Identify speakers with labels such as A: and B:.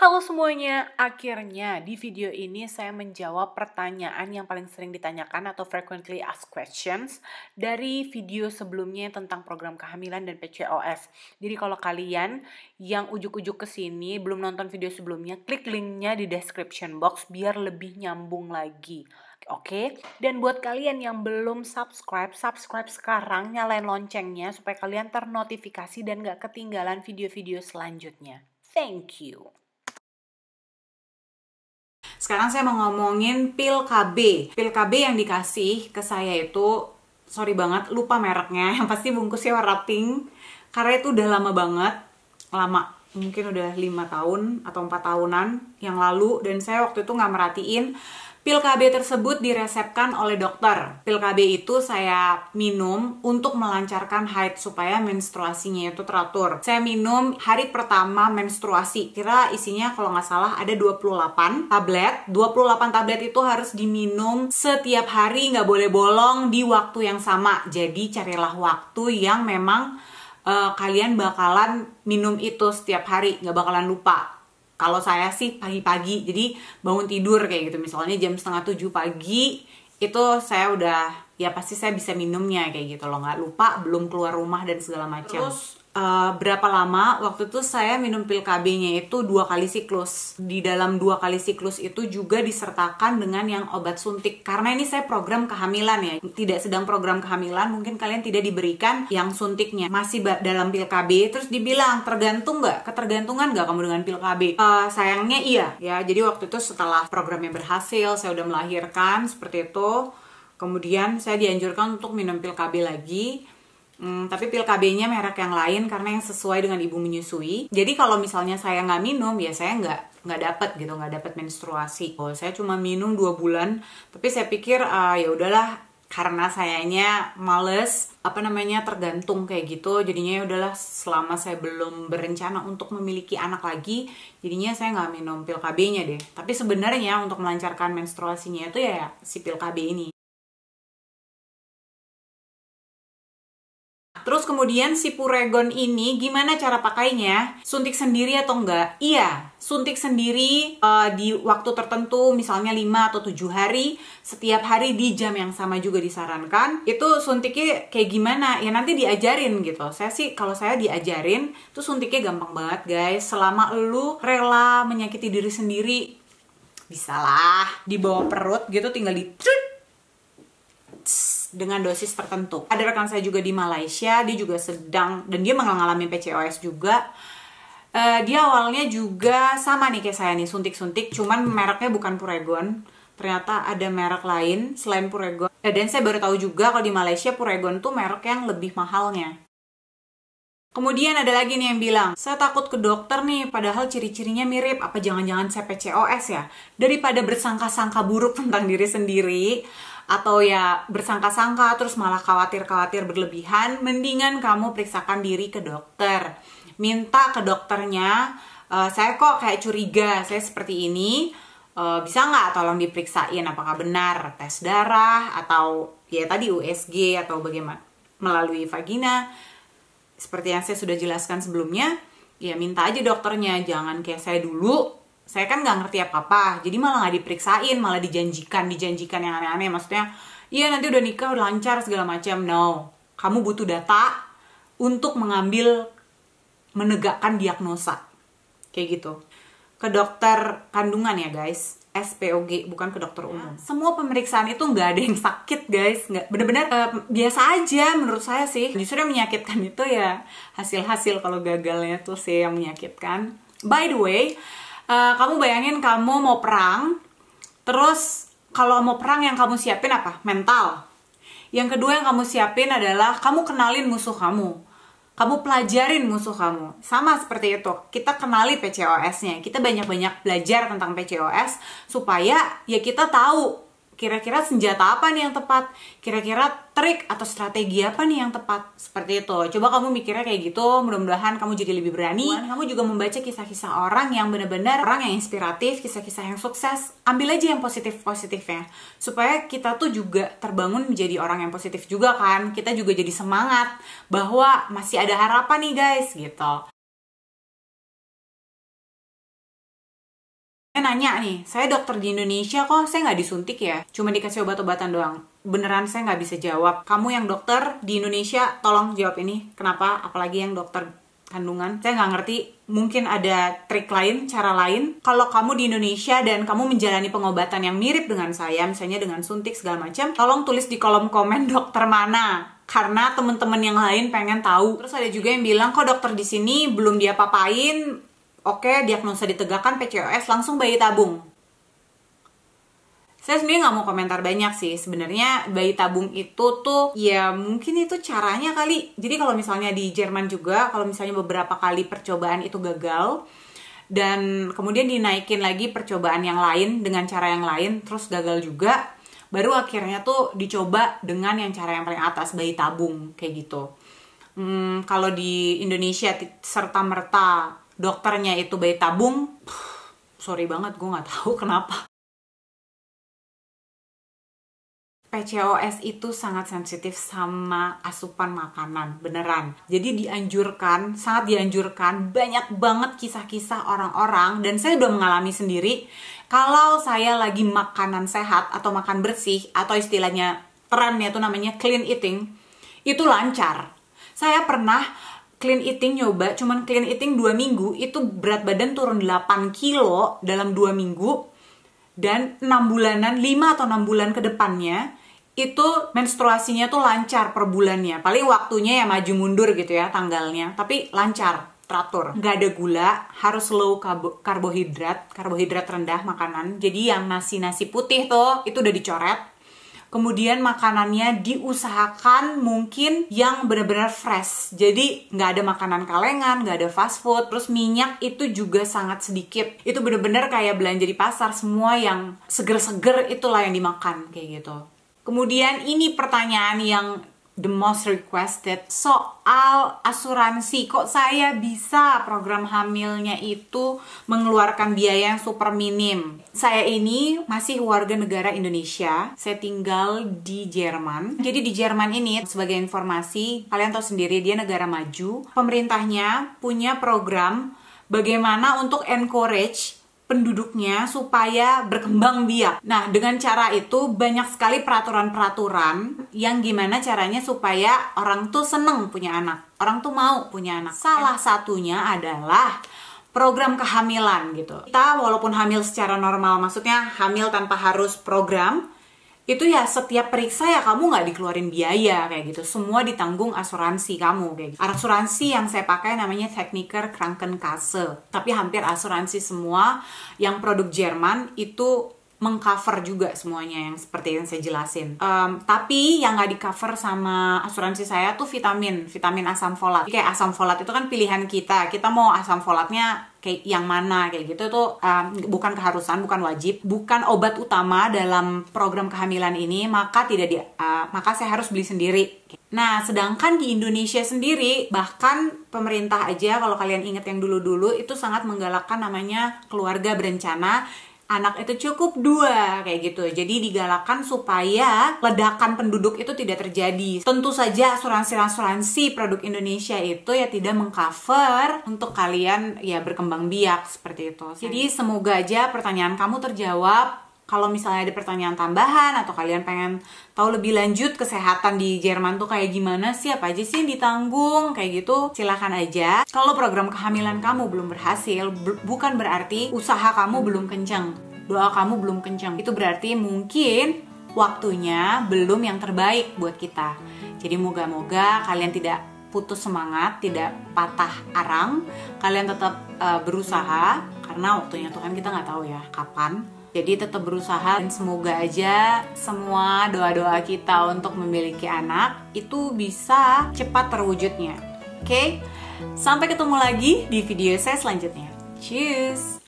A: Halo semuanya, akhirnya di video ini saya menjawab pertanyaan yang paling sering ditanyakan atau frequently asked questions dari video sebelumnya tentang program kehamilan dan PCOS. Jadi kalau kalian yang ujuk-ujuk kesini belum nonton video sebelumnya, klik linknya di description box biar lebih nyambung lagi. Oke, dan buat kalian yang belum subscribe sekarang, nyalain loncengnya supaya kalian ternotifikasi dan gak ketinggalan video-video selanjutnya. Thank you. Sekarang saya mau ngomongin pil KB. Pil KB yang dikasih ke saya itu, sorry banget, lupa mereknya. Yang pasti bungkusnya warna pink. Karena itu udah lama banget. Lama, mungkin udah 5 tahun atau 4 tahunan yang lalu. Dan saya waktu itu nggak merhatiin. Pil KB tersebut diresepkan oleh dokter. Pil KB itu saya minum untuk melancarkan haid supaya menstruasinya itu teratur. Saya minum hari pertama menstruasi. Kira isinya kalau nggak salah ada 28 tablet. 28 tablet itu harus diminum setiap hari, nggak boleh bolong di waktu yang sama. Jadi carilah waktu yang memang kalian bakalan minum itu setiap hari, nggak bakalan lupa. Kalau saya sih pagi-pagi, jadi bangun tidur kayak gitu, misalnya jam 6:30 pagi, itu saya udah, ya pasti saya bisa minumnya kayak gitu loh, nggak lupa, belum keluar rumah dan segala macam. Terus berapa lama? Waktu itu saya minum pil KB-nya itu 2 kali siklus. Di dalam 2 kali siklus itu juga disertakan dengan yang obat suntik. Karena ini saya program kehamilan ya, tidak sedang program kehamilan, mungkin kalian tidak diberikan yang suntiknya. Masih dalam pil KB, terus dibilang tergantung nggak? Ketergantungan nggak kamu dengan pil KB? Sayangnya iya ya. Jadi waktu itu setelah programnya berhasil, saya udah melahirkan seperti itu. Kemudian saya dianjurkan untuk minum pil KB lagi. Tapi pil KB-nya merek yang lain karena yang sesuai dengan ibu menyusui. Jadi kalau misalnya saya nggak minum, ya saya nggak dapat menstruasi. Oh, saya cuma minum 2 bulan. Tapi saya pikir ya udahlah, karena sayanya males tergantung kayak gitu. Jadinya ya udahlah, selama saya belum berencana untuk memiliki anak lagi, jadinya saya nggak minum pil KB-nya deh. Tapi sebenarnya untuk melancarkan menstruasinya itu ya si pil KB ini. Terus kemudian si Puregon ini gimana cara pakainya? Suntik sendiri atau enggak? Iya, suntik sendiri di waktu tertentu, misalnya 5 atau 7 hari, setiap hari di jam yang sama juga disarankan. Itu suntiknya kayak gimana? Ya nanti diajarin gitu. Kalau saya diajarin, tuh suntiknya gampang banget guys. Selama lu rela menyakiti diri sendiri, bisalah di bawah perut gitu, tinggal di dengan dosis tertentu. Ada rekan saya juga di Malaysia, dia juga sedang, dan dia mengalami PCOS juga. Dia awalnya juga sama nih kayak saya nih, suntik-suntik, cuman mereknya bukan Puregon. Ternyata ada merek lain selain Puregon. Dan saya baru tahu juga kalau di Malaysia Puregon tuh merek yang lebih mahalnya. Kemudian ada lagi nih yang bilang, saya takut ke dokter nih, padahal ciri-cirinya mirip. Apa jangan-jangan saya PCOS ya? Daripada bersangka-sangka buruk tentang diri sendiri, atau ya bersangka-sangka terus malah khawatir-khawatir berlebihan, mendingan kamu periksakan diri ke dokter. Minta ke dokternya, saya kok kayak curiga, saya seperti ini, bisa nggak tolong diperiksain apakah benar tes darah, atau ya tadi USG, atau bagaimana melalui vagina. Seperti yang saya sudah jelaskan sebelumnya, ya minta aja dokternya, jangan kayak saya dulu. Saya kan nggak ngerti apa-apa, jadi malah nggak diperiksain, malah dijanjikan yang aneh-aneh. Maksudnya, iya nanti udah nikah, udah lancar segala macam. No, kamu butuh data untuk menegakkan diagnosa, kayak gitu. Ke dokter kandungan ya guys, SPOG, bukan ke dokter umum. Semua pemeriksaan itu nggak ada yang sakit guys, nggak, bener-bener biasa aja menurut saya sih. Justru yang menyakitkan itu ya hasil-hasil, kalau gagalnya tuh sih yang menyakitkan. By the way, kamu bayangin kamu mau perang, terus kalau mau perang yang kamu siapin apa? Mental. Yang kedua yang kamu siapin adalah kamu kenalin musuh kamu. Kamu pelajarin musuh kamu. Sama seperti itu. Kita kenali PCOS-nya. Kita banyak-banyak belajar tentang PCOS supaya ya kita tahu kira-kira senjata apa nih yang tepat, kira-kira trik atau strategi apa nih yang tepat. Seperti itu. Coba kamu mikirnya kayak gitu, mudah-mudahan kamu jadi lebih berani. Kamu juga membaca kisah-kisah orang yang benar-benar orang yang inspiratif, kisah-kisah yang sukses. Ambil aja yang positif-positifnya. Supaya kita tuh juga terbangun menjadi orang yang positif juga kan. Kita juga jadi semangat bahwa masih ada harapan nih guys gitu. Saya nanya nih, saya dokter di Indonesia kok saya nggak disuntik ya? Cuma dikasih obat-obatan doang. Beneran saya nggak bisa jawab. Kamu yang dokter di Indonesia, tolong jawab ini. Kenapa? Apalagi yang dokter kandungan. Saya nggak ngerti. Mungkin ada trik lain, cara lain. Kalau kamu di Indonesia dan kamu menjalani pengobatan yang mirip dengan saya, misalnya dengan suntik segala macam, tolong tulis di kolom komen dokter mana. Karena teman-teman yang lain pengen tahu. Terus ada juga yang bilang, kok dokter di sini belum diapa-apain. Oke, diagnosa ditegakkan PCOS, langsung bayi tabung. Saya sebenarnya nggak mau komentar banyak sih. Sebenarnya bayi tabung itu tuh, ya mungkin itu caranya kali. Jadi kalau misalnya di Jerman juga, kalau misalnya beberapa kali percobaan itu gagal, dan kemudian dinaikin lagi percobaan yang lain dengan cara yang lain, terus gagal juga, baru akhirnya tuh dicoba dengan yang cara yang paling atas, bayi tabung, kayak gitu. Kalau di Indonesia serta-merta dokternya itu bayi tabung, sorry banget, gue nggak tahu kenapa. PCOS itu sangat sensitif sama asupan makanan, beneran. Jadi dianjurkan, sangat dianjurkan, banyak banget kisah-kisah orang-orang, dan saya udah mengalami sendiri, kalau saya lagi makanan sehat atau makan bersih, atau istilahnya trennya itu namanya clean eating, itu lancar. Saya pernah clean eating nyoba, cuman clean eating 2 minggu, itu berat badan turun 8 kilo dalam 2 minggu, dan 6 bulanan, 5 atau 6 bulan ke depannya, itu menstruasinya tuh lancar per bulannya. Paling waktunya ya maju mundur gitu ya tanggalnya, tapi lancar, teratur. Nggak ada gula, harus low karbohidrat rendah makanan. Jadi yang nasi-nasi putih tuh, itu udah dicoret. Kemudian makanannya diusahakan mungkin yang benar-benar fresh. Jadi nggak ada makanan kalengan, nggak ada fast food. Terus minyak itu juga sangat sedikit. Itu benar-benar kayak belanja di pasar. Semua yang seger-seger itulah yang dimakan kayak gitu. Kemudian ini pertanyaan yang the most requested, soal asuransi. Kok saya bisa program hamilnya itu mengeluarkan biaya yang super minim? Saya ini masih warga negara Indonesia. Saya tinggal di Jerman. Jadi di Jerman ini, sebagai informasi, kalian tahu sendiri dia negara maju. Pemerintahnya punya program bagaimana untuk encourage penduduknya supaya berkembang biak. Nah, dengan cara itu banyak sekali peraturan-peraturan yang gimana caranya supaya orang tuh seneng punya anak. Orang tuh mau punya anak. Salah satunya adalah program kehamilan gitu. Kita walaupun hamil secara normal, maksudnya hamil tanpa harus program, itu ya setiap periksa ya kamu nggak dikeluarin biaya kayak gitu, semua ditanggung asuransi kamu kayak gitu. Asuransi yang saya pakai namanya Techniker Krankenkasse, tapi hampir asuransi semua yang produk Jerman itu mengcover juga semuanya yang seperti yang saya jelasin. Tapi yang nggak di cover sama asuransi saya tuh vitamin asam folat. Jadi kayak asam folat itu kan pilihan kita mau asam folatnya kayak yang mana kayak gitu tuh bukan keharusan, bukan wajib, bukan obat utama dalam program kehamilan ini, maka maka saya harus beli sendiri. Nah, sedangkan di Indonesia sendiri, bahkan pemerintah aja kalau kalian ingat yang dulu-dulu itu sangat menggalakkan namanya keluarga berencana. Anak itu cukup 2 kayak gitu. Jadi digalakkan supaya ledakan penduduk itu tidak terjadi. Tentu saja asuransi produk Indonesia itu ya tidak mengcover untuk kalian ya berkembang biak seperti itu. Jadi semoga aja pertanyaan kamu terjawab. Kalau misalnya ada pertanyaan tambahan atau kalian pengen tahu lebih lanjut kesehatan di Jerman tuh kayak gimana sih, apa aja sih yang ditanggung kayak gitu, silahkan aja. Kalau program kehamilan kamu belum berhasil, bukan berarti usaha kamu belum kenceng, doa kamu belum kenceng. Itu berarti mungkin waktunya belum yang terbaik buat kita. Jadi moga-moga kalian tidak putus semangat, tidak patah arang, kalian tetap berusaha, karena waktunya Tuhan kita nggak tahu ya kapan. Jadi tetap berusaha, dan semoga aja semua doa-doa kita untuk memiliki anak itu bisa cepat terwujudnya. Oke? Sampai ketemu lagi di video saya selanjutnya. Cheers!